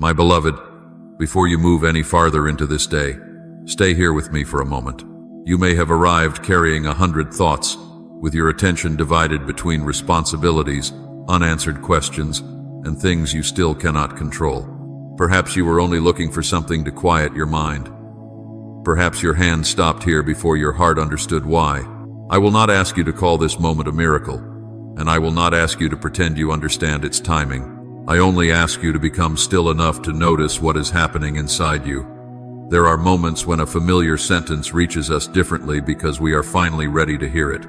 My beloved, before you move any farther into this day, stay here with me for a moment. You may have arrived carrying 100 thoughts, with your attention divided between responsibilities, unanswered questions, and things you still cannot control. Perhaps you were only looking for something to quiet your mind. Perhaps your hand stopped here before your heart understood why. I will not ask you to call this moment a miracle, and I will not ask you to pretend you understand its timing. I only ask you to become still enough to notice what is happening inside you. There are moments when a familiar sentence reaches us differently because we are finally ready to hear it.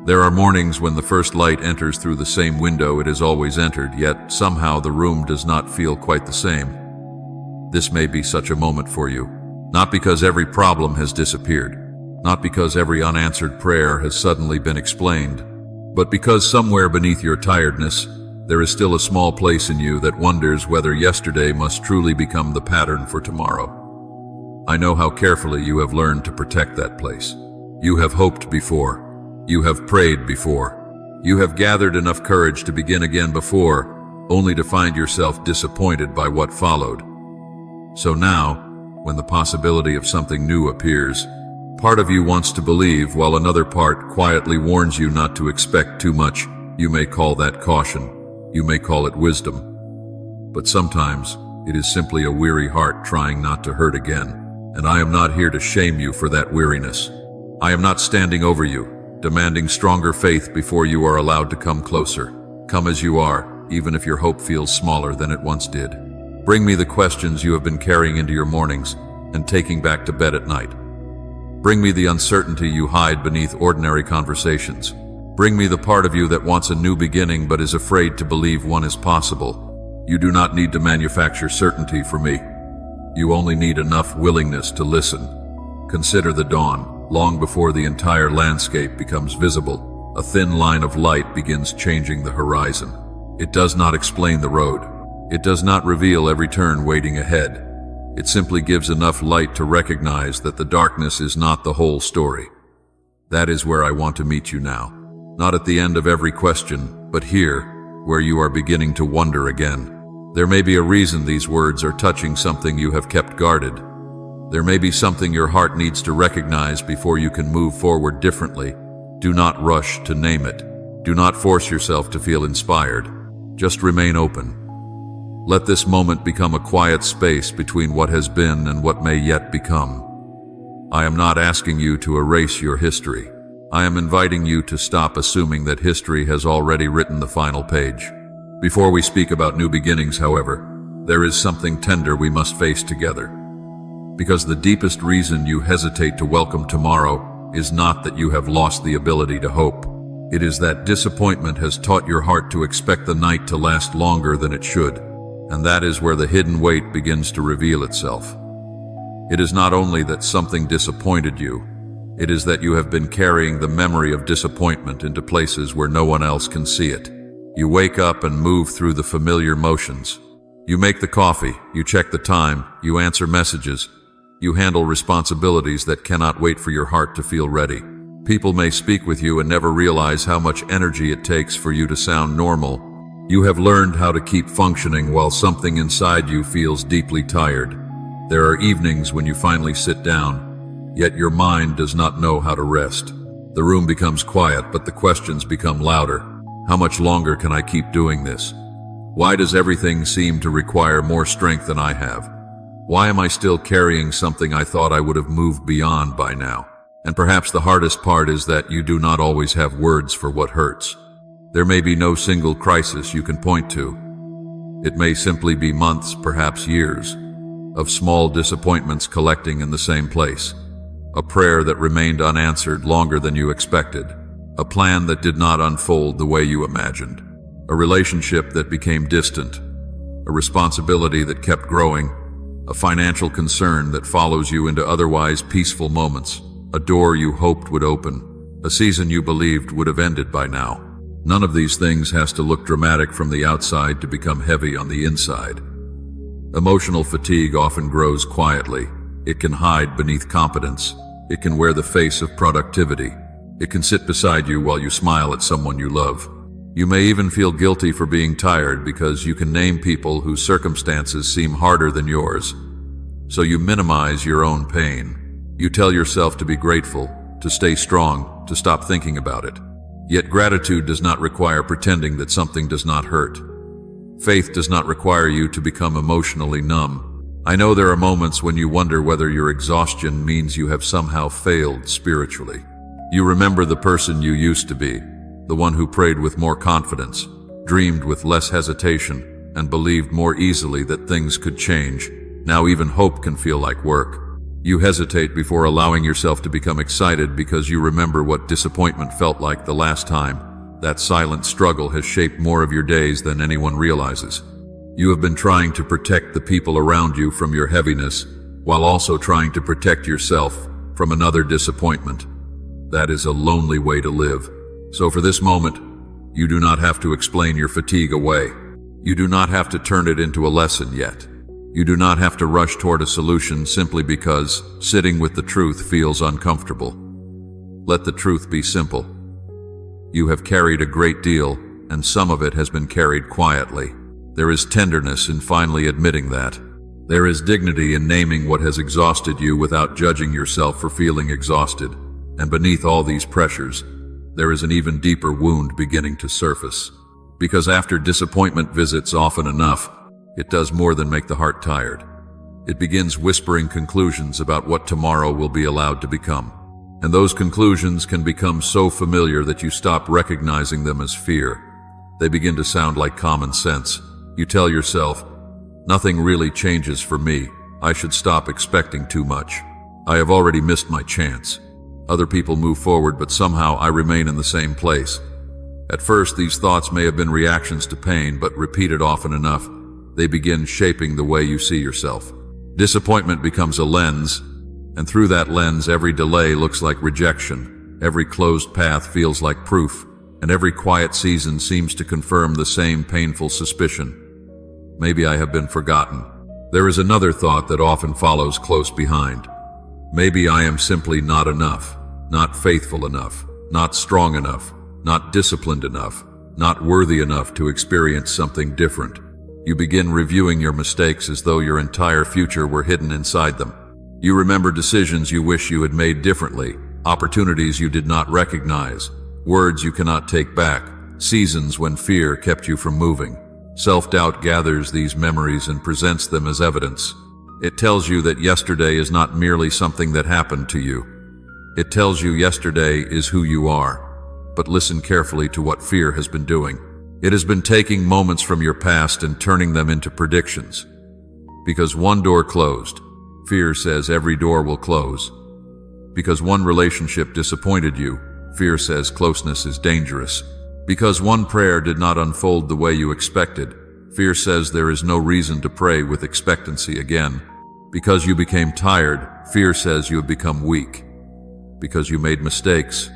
There are mornings when the first light enters through the same window it has always entered, yet somehow the room does not feel quite the same. This may be such a moment for you, not because every problem has disappeared, not because every unanswered prayer has suddenly been explained, but because somewhere beneath your tiredness, there is still a small place in you that wonders whether yesterday must truly become the pattern for tomorrow. I know how carefully you have learned to protect that place. You have hoped before. You have prayed before. You have gathered enough courage to begin again before, only to find yourself disappointed by what followed. So now, when the possibility of something new appears, part of you wants to believe while another part quietly warns you not to expect too much. You may call that caution. You may call it wisdom. But sometimes it is simply a weary heart trying not to hurt again. And I am not here to shame you for that weariness. I am not standing over you, demanding stronger faith before you are allowed to come closer. Come as you are, even if your hope feels smaller than it once did. Bring me the questions you have been carrying into your mornings and taking back to bed at night. Bring me the uncertainty you hide beneath ordinary conversations. Bring me the part of you that wants a new beginning but is afraid to believe one is possible. You do not need to manufacture certainty for me. You only need enough willingness to listen. Consider the dawn. Long before the entire landscape becomes visible, a thin line of light begins changing the horizon. It does not explain the road. It does not reveal every turn waiting ahead. It simply gives enough light to recognize that the darkness is not the whole story. That is where I want to meet you now. Not at the end of every question, but here, where you are beginning to wonder again. There may be a reason these words are touching something you have kept guarded. There may be something your heart needs to recognize before you can move forward differently. Do not rush to name it. Do not force yourself to feel inspired. Just remain open. Let this moment become a quiet space between what has been and what may yet become. I am not asking you to erase your history. I am inviting you to stop assuming that history has already written the final page. Before we speak about new beginnings, however, there is something tender we must face together. Because the deepest reason you hesitate to welcome tomorrow is not that you have lost the ability to hope. It is that disappointment has taught your heart to expect the night to last longer than it should, and that is where the hidden weight begins to reveal itself. It is not only that something disappointed you, it is that you have been carrying the memory of disappointment into places where no one else can see it. You wake up and move through the familiar motions. You make the coffee, you check the time, you answer messages, you handle responsibilities that cannot wait for your heart to feel ready. People may speak with you and never realize how much energy it takes for you to sound normal. You have learned how to keep functioning while something inside you feels deeply tired. There are evenings when you finally sit down, yet your mind does not know how to rest. The room becomes quiet, but the questions become louder. How much longer can I keep doing this? Why does everything seem to require more strength than I have? Why am I still carrying something I thought I would have moved beyond by now? And perhaps the hardest part is that you do not always have words for what hurts. There may be no single crisis you can point to. It may simply be months, perhaps years, of small disappointments collecting in the same place. A prayer that remained unanswered longer than you expected. A plan that did not unfold the way you imagined. A relationship that became distant. A responsibility that kept growing. A financial concern that follows you into otherwise peaceful moments. A door you hoped would open. A season you believed would have ended by now. None of these things has to look dramatic from the outside to become heavy on the inside. Emotional fatigue often grows quietly. It can hide beneath competence. It can wear the face of productivity. It can sit beside you while you smile at someone you love. You may even feel guilty for being tired because you can name people whose circumstances seem harder than yours. So you minimize your own pain. You tell yourself to be grateful, to stay strong, to stop thinking about it. Yet gratitude does not require pretending that something does not hurt. Faith does not require you to become emotionally numb. I know there are moments when you wonder whether your exhaustion means you have somehow failed spiritually. You remember the person you used to be, the one who prayed with more confidence, dreamed with less hesitation, and believed more easily that things could change. Now even hope can feel like work. You hesitate before allowing yourself to become excited because you remember what disappointment felt like the last time. That silent struggle has shaped more of your days than anyone realizes. You have been trying to protect the people around you from your heaviness, while also trying to protect yourself from another disappointment. That is a lonely way to live. So for this moment, you do not have to explain your fatigue away. You do not have to turn it into a lesson yet. You do not have to rush toward a solution simply because sitting with the truth feels uncomfortable. Let the truth be simple. You have carried a great deal, and some of it has been carried quietly. There is tenderness in finally admitting that. There is dignity in naming what has exhausted you without judging yourself for feeling exhausted. And beneath all these pressures, there is an even deeper wound beginning to surface. Because after disappointment visits often enough, it does more than make the heart tired. It begins whispering conclusions about what tomorrow will be allowed to become. And those conclusions can become so familiar that you stop recognizing them as fear. They begin to sound like common sense. You tell yourself, nothing really changes for me. I should stop expecting too much. I have already missed my chance. Other people move forward, but somehow I remain in the same place. At first, these thoughts may have been reactions to pain, but repeated often enough, they begin shaping the way you see yourself. Disappointment becomes a lens, and through that lens, every delay looks like rejection. Every closed path feels like proof, and every quiet season seems to confirm the same painful suspicion. Maybe I have been forgotten. There is another thought that often follows close behind. Maybe I am simply not enough, not faithful enough, not strong enough, not disciplined enough, not worthy enough to experience something different. You begin reviewing your mistakes as though your entire future were hidden inside them. You remember decisions you wish you had made differently, opportunities you did not recognize, words you cannot take back, seasons when fear kept you from moving. Self-doubt gathers these memories and presents them as evidence. It tells you that yesterday is not merely something that happened to you. It tells you yesterday is who you are. But listen carefully to what fear has been doing. It has been taking moments from your past and turning them into predictions. Because one door closed, fear says every door will close. Because one relationship disappointed you, fear says closeness is dangerous. Because one prayer did not unfold the way you expected, fear says there is no reason to pray with expectancy again. Because you became tired, fear says you have become weak. Because you made mistakes,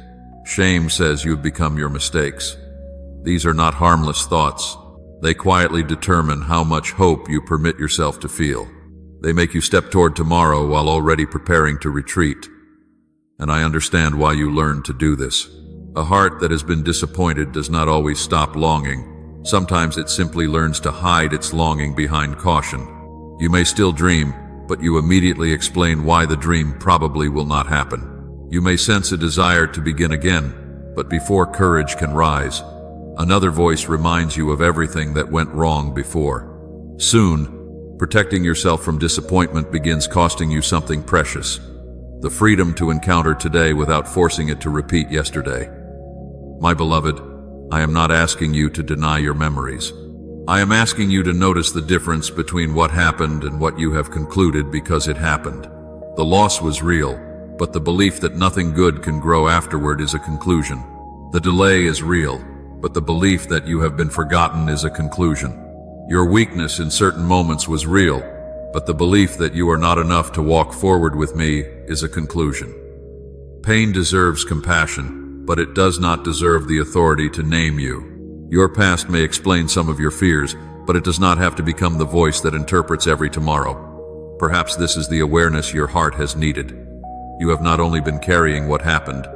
shame says you have become your mistakes. These are not harmless thoughts. They quietly determine how much hope you permit yourself to feel. They make you step toward tomorrow while already preparing to retreat. And I understand why you learned to do this. A heart that has been disappointed does not always stop longing. Sometimes it simply learns to hide its longing behind caution. You may still dream, but you immediately explain why the dream probably will not happen. You may sense a desire to begin again, but before courage can rise, another voice reminds you of everything that went wrong before. Soon, protecting yourself from disappointment begins costing you something precious. The freedom to encounter today without forcing it to repeat yesterday. My beloved, I am not asking you to deny your memories. I am asking you to notice the difference between what happened and what you have concluded because it happened. The loss was real, but the belief that nothing good can grow afterward is a conclusion. The delay is real, but the belief that you have been forgotten is a conclusion. Your weakness in certain moments was real, but the belief that you are not enough to walk forward with me is a conclusion. Pain deserves compassion, but it does not deserve the authority to name you. Your past may explain some of your fears, but it does not have to become the voice that interprets every tomorrow. Perhaps this is the awareness your heart has needed. You have not only been carrying what happened,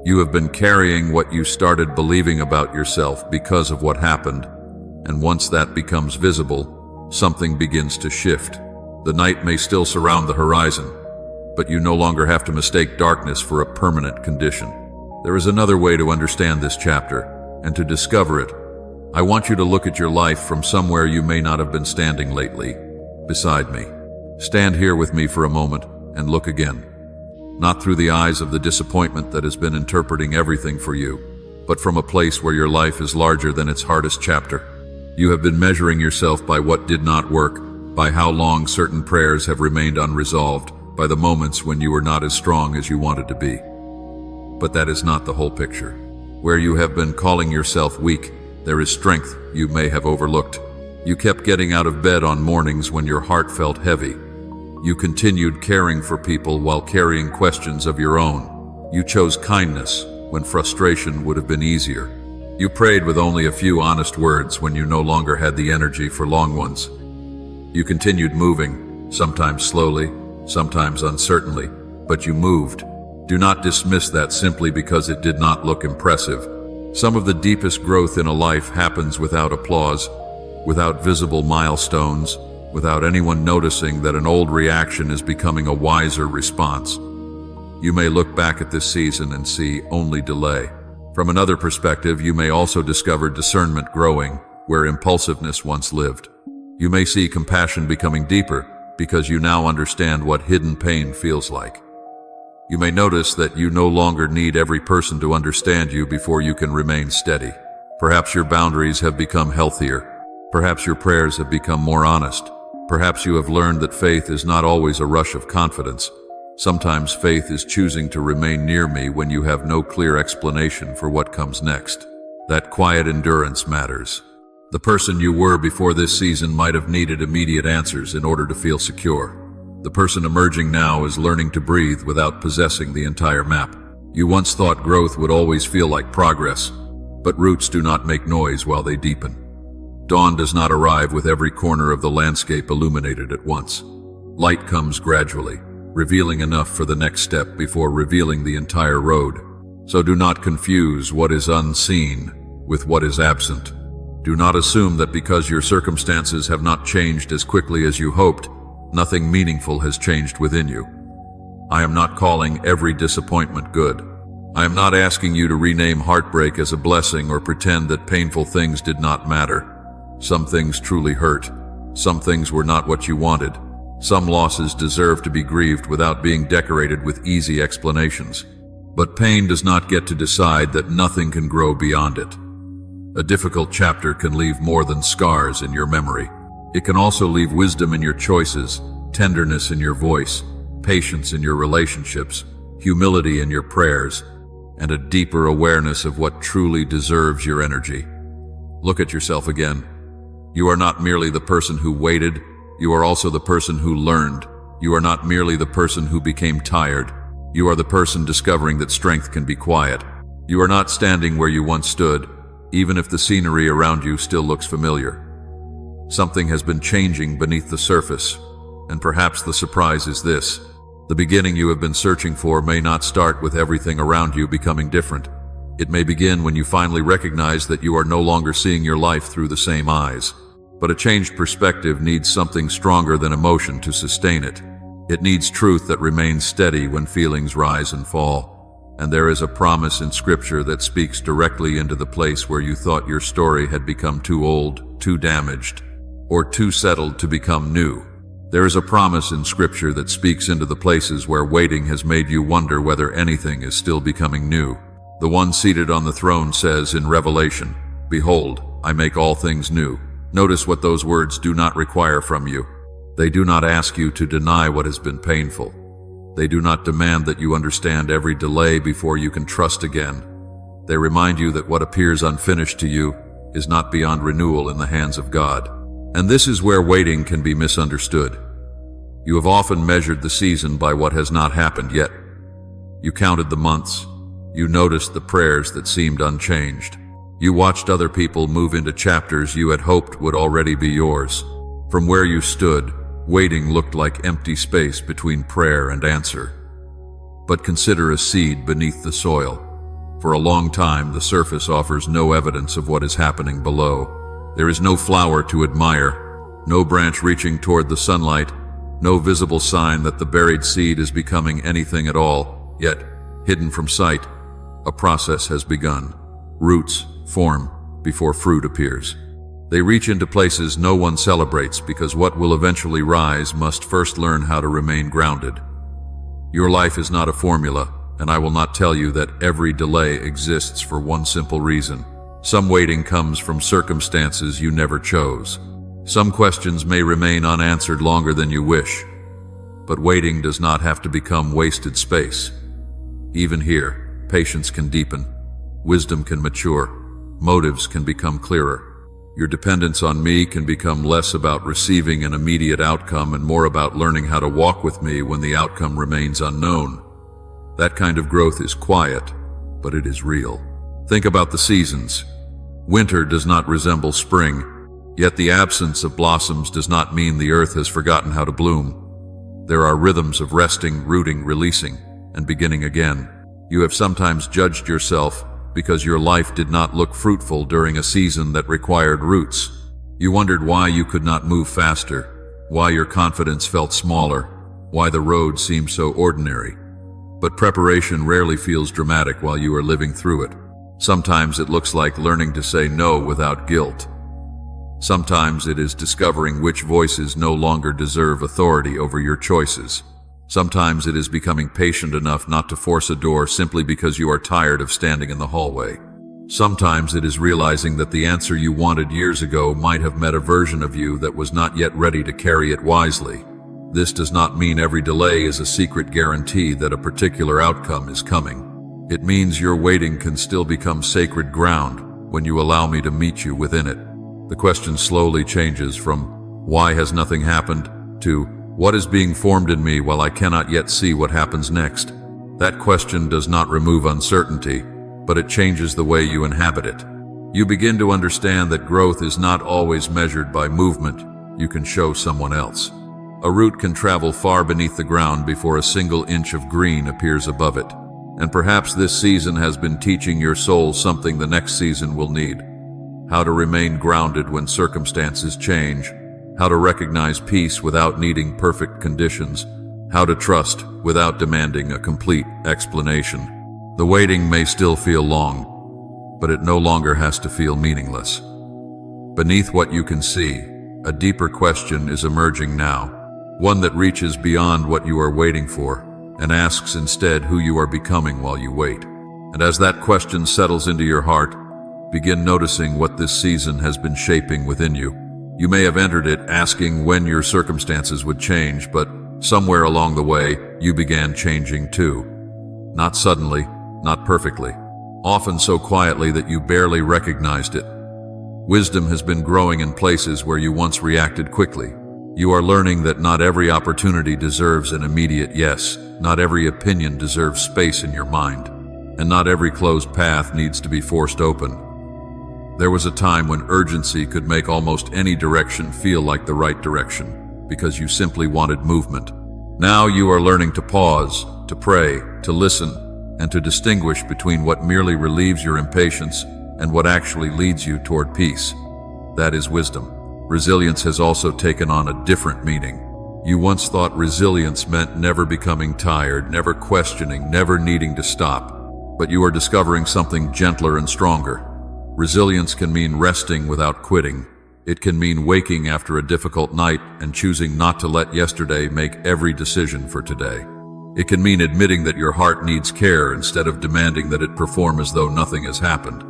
You have been carrying what you started believing about yourself because of what happened, and once that becomes visible, something begins to shift. The night may still surround the horizon, but you no longer have to mistake darkness for a permanent condition. There is another way to understand this chapter, and to discover it, I want you to look at your life from somewhere you may not have been standing lately, beside me. Stand here with me for a moment and look again. Not through the eyes of the disappointment that has been interpreting everything for you, but from a place where your life is larger than its hardest chapter. You have been measuring yourself by what did not work, by how long certain prayers have remained unresolved, by the moments when you were not as strong as you wanted to be. But that is not the whole picture. Where you have been calling yourself weak, there is strength you may have overlooked. You kept getting out of bed on mornings when your heart felt heavy. You continued caring for people while carrying questions of your own. You chose kindness when frustration would have been easier. You prayed with only a few honest words when you no longer had the energy for long ones. You continued moving, sometimes slowly, sometimes uncertainly, but you moved. Do not dismiss that simply because it did not look impressive. Some of the deepest growth in a life happens without applause, without visible milestones, without anyone noticing that an old reaction is becoming a wiser response. You may look back at this season and see only delay. From another perspective, you may also discover discernment growing where impulsiveness once lived. You may see compassion becoming deeper because you now understand what hidden pain feels like. You may notice that you no longer need every person to understand you before you can remain steady. Perhaps your boundaries have become healthier. Perhaps your prayers have become more honest. Perhaps you have learned that faith is not always a rush of confidence. Sometimes faith is choosing to remain near me when you have no clear explanation for what comes next. That quiet endurance matters. The person you were before this season might have needed immediate answers in order to feel secure. The person emerging now is learning to breathe without possessing the entire map. You once thought growth would always feel like progress, but roots do not make noise while they deepen. Dawn does not arrive with every corner of the landscape illuminated at once. Light comes gradually, revealing enough for the next step before revealing the entire road. So do not confuse what is unseen with what is absent. Do not assume that because your circumstances have not changed as quickly as you hoped, nothing meaningful has changed within you. I am not calling every disappointment good. I am not asking you to rename heartbreak as a blessing or pretend that painful things did not matter. Some things truly hurt. Some things were not what you wanted. Some losses deserve to be grieved without being decorated with easy explanations. But pain does not get to decide that nothing can grow beyond it. A difficult chapter can leave more than scars in your memory. It can also leave wisdom in your choices, tenderness in your voice, patience in your relationships, humility in your prayers, and a deeper awareness of what truly deserves your energy. Look at yourself again. You are not merely the person who waited, you are also the person who learned. You are not merely the person who became tired, you are the person discovering that strength can be quiet. You are not standing where you once stood, even if the scenery around you still looks familiar. Something has been changing beneath the surface, and perhaps the surprise is this. The beginning you have been searching for may not start with everything around you becoming different. It may begin when you finally recognize that you are no longer seeing your life through the same eyes. But a changed perspective needs something stronger than emotion to sustain it. It needs truth that remains steady when feelings rise and fall. And there is a promise in Scripture that speaks directly into the place where you thought your story had become too old, too damaged, or too settled to become new. There is a promise in Scripture that speaks into the places where waiting has made you wonder whether anything is still becoming new. The one seated on the throne says in Revelation, "Behold, I make all things new." Notice what those words do not require from you. They do not ask you to deny what has been painful. They do not demand that you understand every delay before you can trust again. They remind you that what appears unfinished to you is not beyond renewal in the hands of God. And this is where waiting can be misunderstood. You have often measured the season by what has not happened yet. You counted the months. You noticed the prayers that seemed unchanged. You watched other people move into chapters you had hoped would already be yours. From where you stood, waiting looked like empty space between prayer and answer. But consider a seed beneath the soil. For a long time, the surface offers no evidence of what is happening below. There is no flower to admire, no branch reaching toward the sunlight, no visible sign that the buried seed is becoming anything at all. Yet, hidden from sight, a process has begun. Roots form before fruit appears. They reach into places no one celebrates because what will eventually rise must first learn how to remain grounded. Your life is not a formula, and I will not tell you that every delay exists for one simple reason. Some waiting comes from circumstances you never chose. Some questions may remain unanswered longer than you wish, but waiting does not have to become wasted space. Even here, patience can deepen, wisdom can mature, motives can become clearer. Your dependence on me can become less about receiving an immediate outcome and more about learning how to walk with me when the outcome remains unknown. That kind of growth is quiet, but it is real. Think about the seasons. Winter does not resemble spring, yet the absence of blossoms does not mean the earth has forgotten how to bloom. There are rhythms of resting, rooting, releasing, and beginning again. You have sometimes judged yourself because your life did not look fruitful during a season that required roots. You wondered why you could not move faster, why your confidence felt smaller, why the road seemed so ordinary. But preparation rarely feels dramatic while you are living through it. Sometimes it looks like learning to say no without guilt. Sometimes it is discovering which voices no longer deserve authority over your choices. Sometimes it is becoming patient enough not to force a door simply because you are tired of standing in the hallway. Sometimes it is realizing that the answer you wanted years ago might have met a version of you that was not yet ready to carry it wisely. This does not mean every delay is a secret guarantee that a particular outcome is coming. It means your waiting can still become sacred ground when you allow me to meet you within it. The question slowly changes from, "Why has nothing happened?" to, "What is being formed in me while I cannot yet see what happens next?" That question does not remove uncertainty, but it changes the way you inhabit it. You begin to understand that growth is not always measured by movement you can show someone else. A root can travel far beneath the ground before a single inch of green appears above it. And perhaps this season has been teaching your soul something the next season will need. How to remain grounded when circumstances change, how to recognize peace without needing perfect conditions, how to trust without demanding a complete explanation. The waiting may still feel long, but it no longer has to feel meaningless. Beneath what you can see, a deeper question is emerging now, one that reaches beyond what you are waiting for and asks instead who you are becoming while you wait. And as that question settles into your heart, begin noticing what this season has been shaping within you. You may have entered it asking when your circumstances would change, but somewhere along the way, you began changing too. Not suddenly, not perfectly, often so quietly that you barely recognized it. Wisdom has been growing in places where you once reacted quickly. You are learning that not every opportunity deserves an immediate yes, not every opinion deserves space in your mind, and not every closed path needs to be forced open. There was a time when urgency could make almost any direction feel like the right direction, because you simply wanted movement. Now you are learning to pause, to pray, to listen, and to distinguish between what merely relieves your impatience and what actually leads you toward peace. That is wisdom. Resilience has also taken on a different meaning. You once thought resilience meant never becoming tired, never questioning, never needing to stop. But you are discovering something gentler and stronger. Resilience can mean resting without quitting. It can mean waking after a difficult night and choosing not to let yesterday make every decision for today. It can mean admitting that your heart needs care instead of demanding that it perform as though nothing has happened.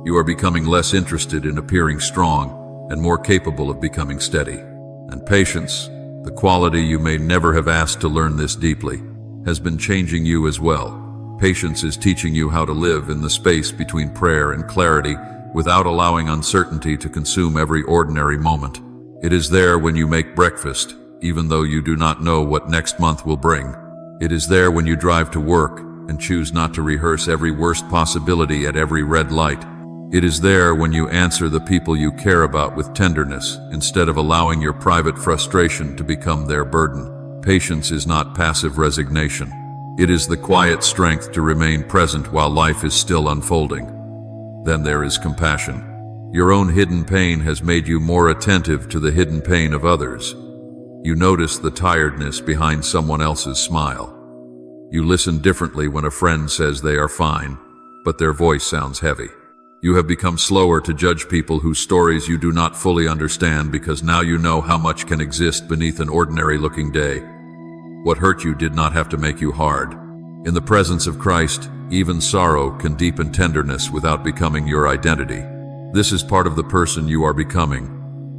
You are becoming less interested in appearing strong and more capable of becoming steady. And patience, the quality you may never have asked to learn this deeply, has been changing you as well. Patience is teaching you how to live in the space between prayer and clarity without allowing uncertainty to consume every ordinary moment. It is there when you make breakfast, even though you do not know what next month will bring. It is there when you drive to work and choose not to rehearse every worst possibility at every red light. It is there when you answer the people you care about with tenderness instead of allowing your private frustration to become their burden. Patience is not passive resignation. It is the quiet strength to remain present while life is still unfolding. Then there is compassion. Your own hidden pain has made you more attentive to the hidden pain of others. You notice the tiredness behind someone else's smile. You listen differently when a friend says they are fine, but their voice sounds heavy. You have become slower to judge people whose stories you do not fully understand because now you know how much can exist beneath an ordinary-looking day. What hurt you did not have to make you hard. In the presence of Christ, even sorrow can deepen tenderness without becoming your identity. This is part of the person you are becoming.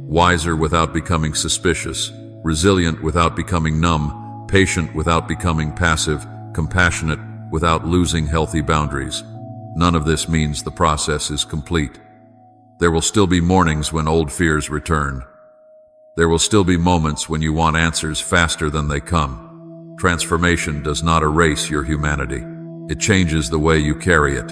Wiser without becoming suspicious, resilient without becoming numb, patient without becoming passive, compassionate without losing healthy boundaries. None of this means the process is complete. There will still be mornings when old fears return. There will still be moments when you want answers faster than they come. Transformation does not erase your humanity. It changes the way you carry it.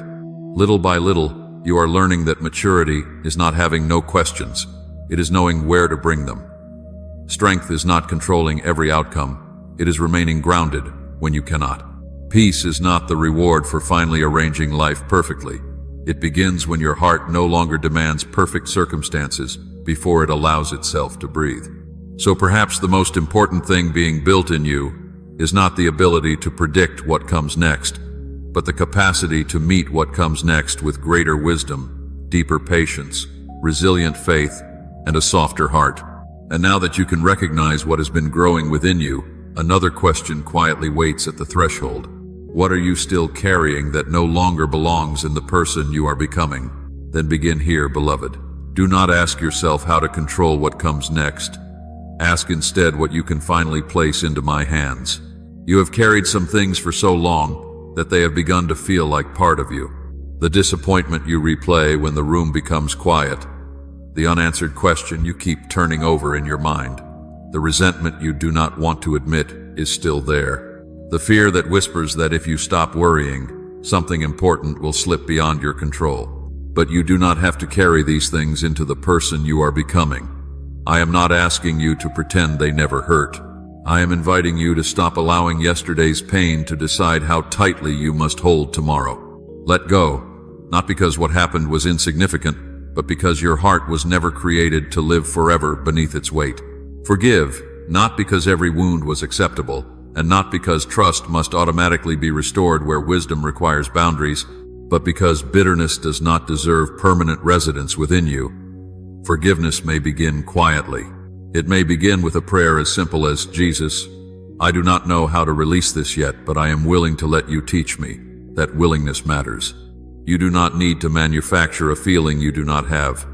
Little by little, you are learning that maturity is not having no questions. It is knowing where to bring them. Strength is not controlling every outcome. It is remaining grounded when you cannot. Peace is not the reward for finally arranging life perfectly. It begins when your heart no longer demands perfect circumstances before it allows itself to breathe. So perhaps the most important thing being built in you is not the ability to predict what comes next, but the capacity to meet what comes next with greater wisdom, deeper patience, resilient faith, and a softer heart. And now that you can recognize what has been growing within you, another question quietly waits at the threshold. What are you still carrying that no longer belongs in the person you are becoming? Then begin here, beloved. Do not ask yourself how to control what comes next. Ask instead what you can finally place into my hands. You have carried some things for so long that they have begun to feel like part of you. The disappointment you replay when the room becomes quiet. The unanswered question you keep turning over in your mind. The resentment you do not want to admit is still there. The fear that whispers that if you stop worrying, something important will slip beyond your control. But you do not have to carry these things into the person you are becoming. I am not asking you to pretend they never hurt. I am inviting you to stop allowing yesterday's pain to decide how tightly you must hold tomorrow. Let go, not because what happened was insignificant, but because your heart was never created to live forever beneath its weight. Forgive, not because every wound was acceptable, and not because trust must automatically be restored where wisdom requires boundaries, but because bitterness does not deserve permanent residence within you. Forgiveness may begin quietly. It may begin with a prayer as simple as, Jesus, I do not know how to release this yet, but I am willing to let you teach me. That willingness matters. You do not need to manufacture a feeling you do not have.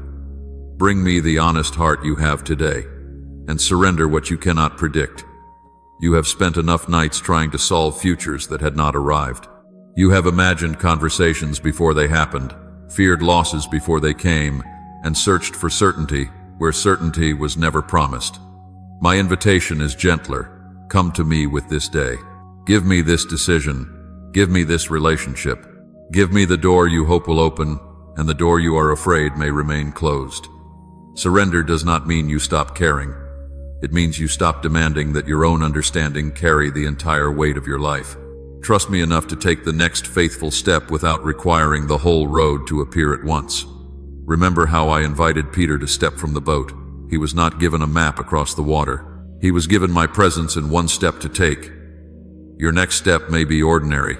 Bring me the honest heart you have today, and surrender what you cannot predict. You have spent enough nights trying to solve futures that had not arrived. You have imagined conversations before they happened, feared losses before they came, and searched for certainty where certainty was never promised. My invitation is gentler. Come to me with this day. Give me this decision. Give me this relationship. Give me the door you hope will open, and the door you are afraid may remain closed. Surrender does not mean you stop caring. It means you stop demanding that your own understanding carry the entire weight of your life. Trust me enough to take the next faithful step without requiring the whole road to appear at once. Remember how I invited Peter to step from the boat. He was not given a map across the water. He was given my presence and one step to take. Your next step may be ordinary.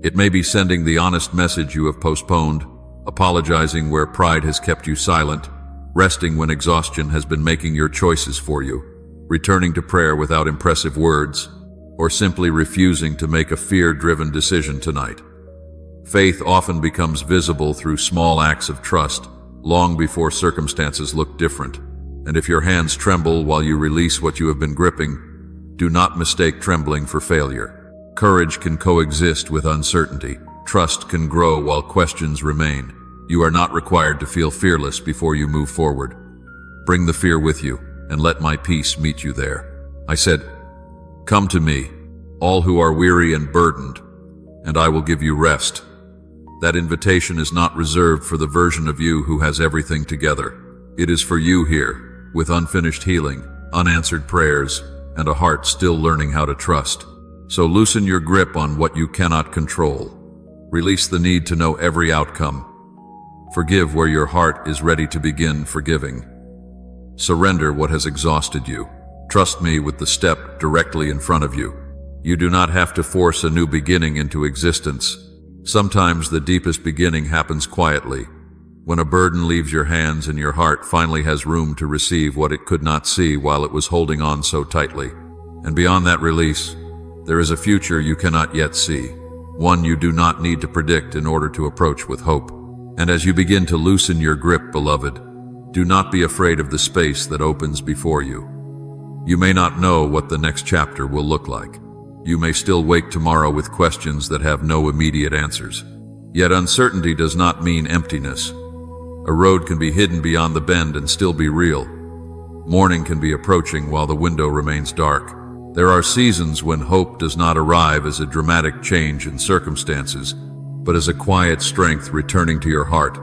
It may be sending the honest message you have postponed, apologizing where pride has kept you silent, resting when exhaustion has been making your choices for you, returning to prayer without impressive words, or simply refusing to make a fear-driven decision tonight. Faith often becomes visible through small acts of trust, long before circumstances look different. And if your hands tremble while you release what you have been gripping, do not mistake trembling for failure. Courage can coexist with uncertainty. Trust can grow while questions remain. You are not required to feel fearless before you move forward. Bring the fear with you, and let my peace meet you there. I said, come to me, all who are weary and burdened, and I will give you rest. That invitation is not reserved for the version of you who has everything together. It is for you here, with unfinished healing, unanswered prayers, and a heart still learning how to trust. So loosen your grip on what you cannot control. Release the need to know every outcome. Forgive where your heart is ready to begin forgiving. Surrender what has exhausted you. Trust me with the step directly in front of you. You do not have to force a new beginning into existence. Sometimes the deepest beginning happens quietly, when a burden leaves your hands and your heart finally has room to receive what it could not see while it was holding on so tightly. And beyond that release, there is a future you cannot yet see, one you do not need to predict in order to approach with hope. And as you begin to loosen your grip, beloved, do not be afraid of the space that opens before you. You may not know what the next chapter will look like. You may still wake tomorrow with questions that have no immediate answers. Yet uncertainty does not mean emptiness. A road can be hidden beyond the bend and still be real. Morning can be approaching while the window remains dark. There are seasons when hope does not arrive as a dramatic change in circumstances, but as a quiet strength returning to your heart,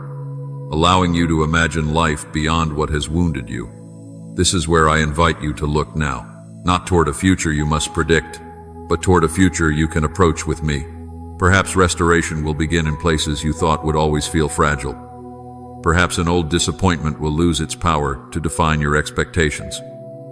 allowing you to imagine life beyond what has wounded you. This is where I invite you to look now, not toward a future you must predict, but toward a future you can approach with me. Perhaps restoration will begin in places you thought would always feel fragile. Perhaps an old disappointment will lose its power to define your expectations.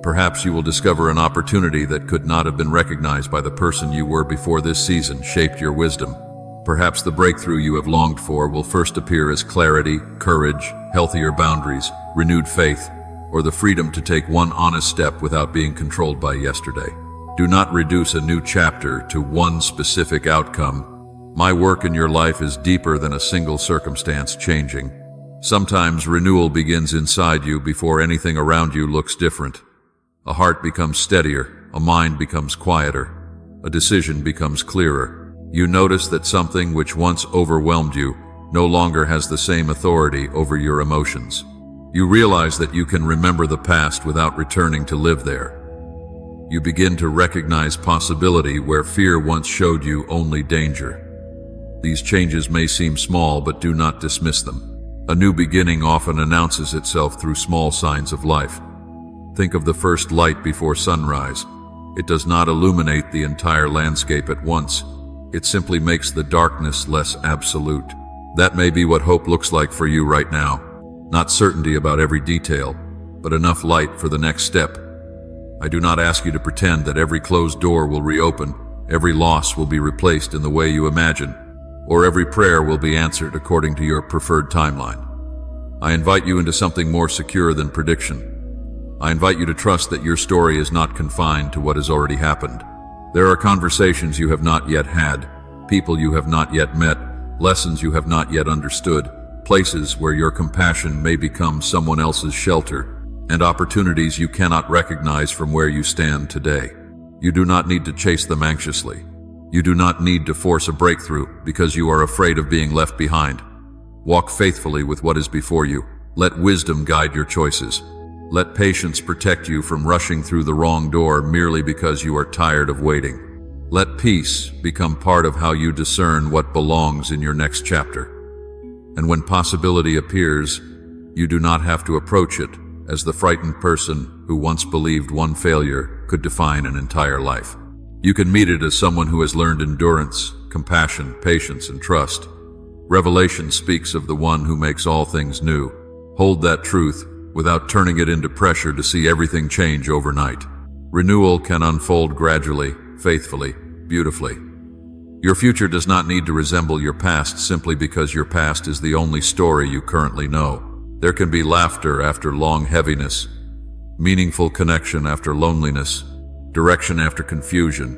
Perhaps you will discover an opportunity that could not have been recognized by the person you were before this season shaped your wisdom. Perhaps the breakthrough you have longed for will first appear as clarity, courage, healthier boundaries, renewed faith, or the freedom to take one honest step without being controlled by yesterday. Do not reduce a new chapter to one specific outcome. My work in your life is deeper than a single circumstance changing. Sometimes renewal begins inside you before anything around you looks different. A heart becomes steadier, a mind becomes quieter, a decision becomes clearer. You notice that something which once overwhelmed you no longer has the same authority over your emotions. You realize that you can remember the past without returning to live there. You begin to recognize possibility where fear once showed you only danger. These changes may seem small, but do not dismiss them. A new beginning often announces itself through small signs of life. Think of the first light before sunrise. It does not illuminate the entire landscape at once. It simply makes the darkness less absolute. That may be what hope looks like for you right now. Not certainty about every detail, but enough light for the next step. I do not ask you to pretend that every closed door will reopen, every loss will be replaced in the way you imagine, or every prayer will be answered according to your preferred timeline. I invite you into something more secure than prediction. I invite you to trust that your story is not confined to what has already happened. There are conversations you have not yet had, people you have not yet met, lessons you have not yet understood, places where your compassion may become someone else's shelter, and opportunities you cannot recognize from where you stand today. You do not need to chase them anxiously. You do not need to force a breakthrough because you are afraid of being left behind. Walk faithfully with what is before you. Let wisdom guide your choices. Let patience protect you from rushing through the wrong door merely because you are tired of waiting. Let peace become part of how you discern what belongs in your next chapter. And when possibility appears, you do not have to approach it as the frightened person who once believed one failure could define an entire life. You can meet it as someone who has learned endurance, compassion, patience, and trust. Revelation speaks of the one who makes all things new. Hold that truth without turning it into pressure to see everything change overnight. Renewal can unfold gradually, faithfully, beautifully. Your future does not need to resemble your past simply because your past is the only story you currently know. There can be laughter after long heaviness, meaningful connection after loneliness, direction after confusion,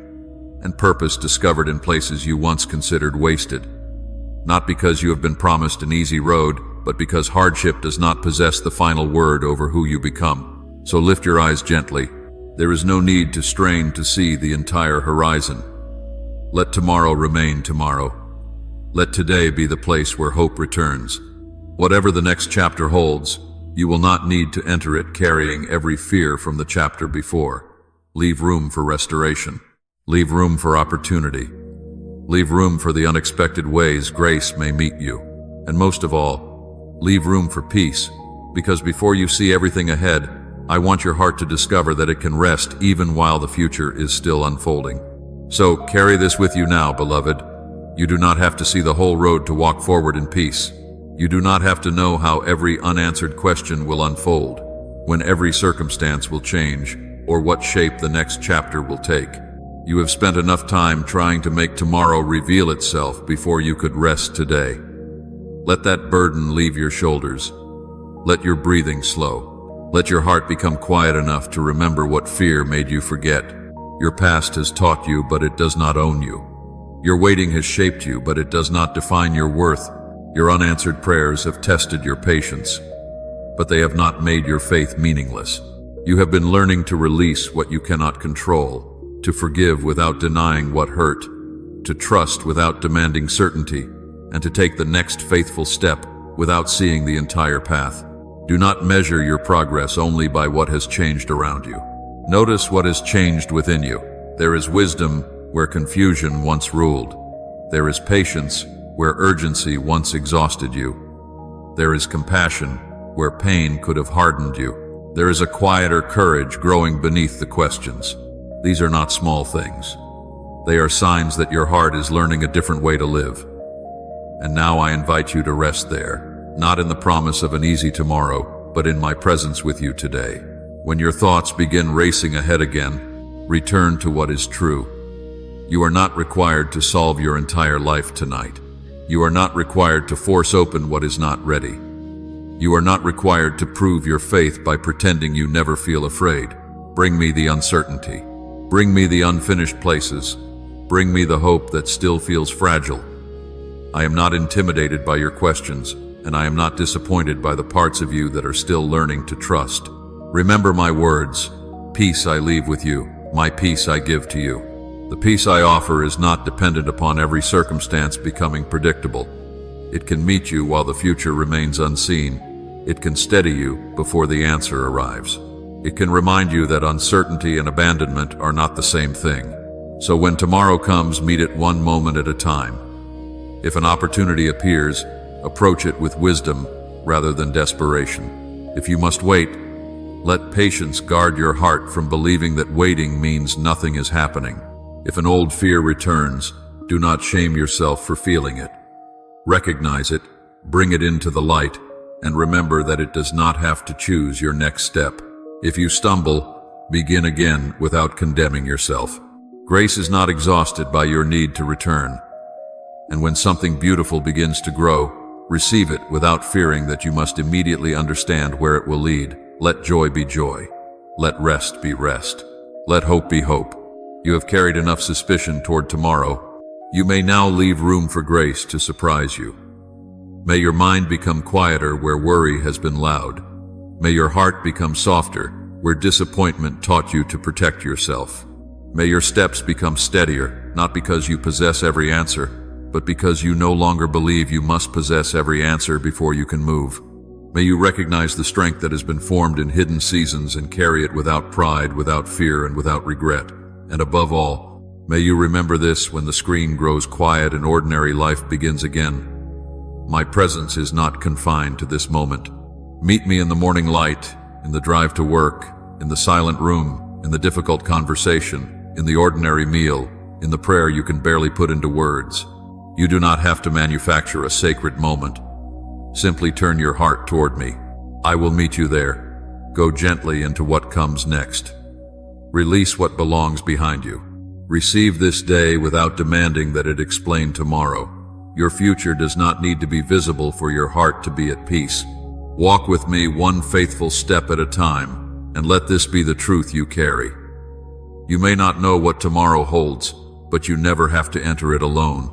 and purpose discovered in places you once considered wasted. Not because you have been promised an easy road, but because hardship does not possess the final word over who you become. So lift your eyes gently. There is no need to strain to see the entire horizon. Let tomorrow remain tomorrow. Let today be the place where hope returns. Whatever the next chapter holds, you will not need to enter it carrying every fear from the chapter before. Leave room for restoration. Leave room for opportunity. Leave room for the unexpected ways grace may meet you. And most of all, leave room for peace, because before you see everything ahead, I want your heart to discover that it can rest even while the future is still unfolding. So carry this with you now, beloved. You do not have to see the whole road to walk forward in peace. You do not have to know how every unanswered question will unfold, when every circumstance will change, or what shape the next chapter will take. You have spent enough time trying to make tomorrow reveal itself before you could rest today. Let that burden leave your shoulders. Let your breathing slow. Let your heart become quiet enough to remember what fear made you forget. Your past has taught you, but it does not own you. Your waiting has shaped you, but it does not define your worth. Your unanswered prayers have tested your patience, but they have not made your faith meaningless. You have been learning to release what you cannot control, to forgive without denying what hurt, to trust without demanding certainty, and to take the next faithful step without seeing the entire path. Do not measure your progress only by what has changed around you. Notice what has changed within you. There is wisdom where confusion once ruled. There is patience where urgency once exhausted you. There is compassion where pain could have hardened you. There is a quieter courage growing beneath the questions. These are not small things. They are signs that your heart is learning a different way to live. And now I invite you to rest there, not in the promise of an easy tomorrow, but in my presence with you today. When your thoughts begin racing ahead again, return to what is true. You are not required to solve your entire life tonight. You are not required to force open what is not ready. You are not required to prove your faith by pretending you never feel afraid. Bring me the uncertainty. Bring me the unfinished places. Bring me the hope that still feels fragile. I am not intimidated by your questions, and I am not disappointed by the parts of you that are still learning to trust. Remember my words. Peace I leave with you. My peace I give to you. The peace I offer is not dependent upon every circumstance becoming predictable. It can meet you while the future remains unseen. It can steady you before the answer arrives. It can remind you that uncertainty and abandonment are not the same thing. So when tomorrow comes, meet it one moment at a time. If an opportunity appears, approach it with wisdom rather than desperation. If you must wait, let patience guard your heart from believing that waiting means nothing is happening. If an old fear returns, do not shame yourself for feeling it. Recognize it, bring it into the light, and remember that it does not have to choose your next step. If you stumble, begin again without condemning yourself. Grace is not exhausted by your need to return. And when something beautiful begins to grow, receive it without fearing that you must immediately understand where it will lead. Let joy be joy. Let rest be rest. Let hope be hope. You have carried enough suspicion toward tomorrow. You may now leave room for grace to surprise you. May your mind become quieter where worry has been loud. May your heart become softer where disappointment taught you to protect yourself. May your steps become steadier, not because you possess every answer, but because you no longer believe you must possess every answer before you can move. May you recognize the strength that has been formed in hidden seasons and carry it without pride, without fear, and without regret. And above all, may you remember this when the screen grows quiet and ordinary life begins again. My presence is not confined to this moment. Meet me in the morning light, in the drive to work, in the silent room, in the difficult conversation, in the ordinary meal, in the prayer you can barely put into words. You do not have to manufacture a sacred moment. Simply turn your heart toward me. I will meet you there. Go gently into what comes next. Release what belongs behind you. Receive this day without demanding that it explain tomorrow. Your future does not need to be visible for your heart to be at peace. Walk with me one faithful step at a time, and let this be the truth you carry. You may not know what tomorrow holds, but you never have to enter it alone.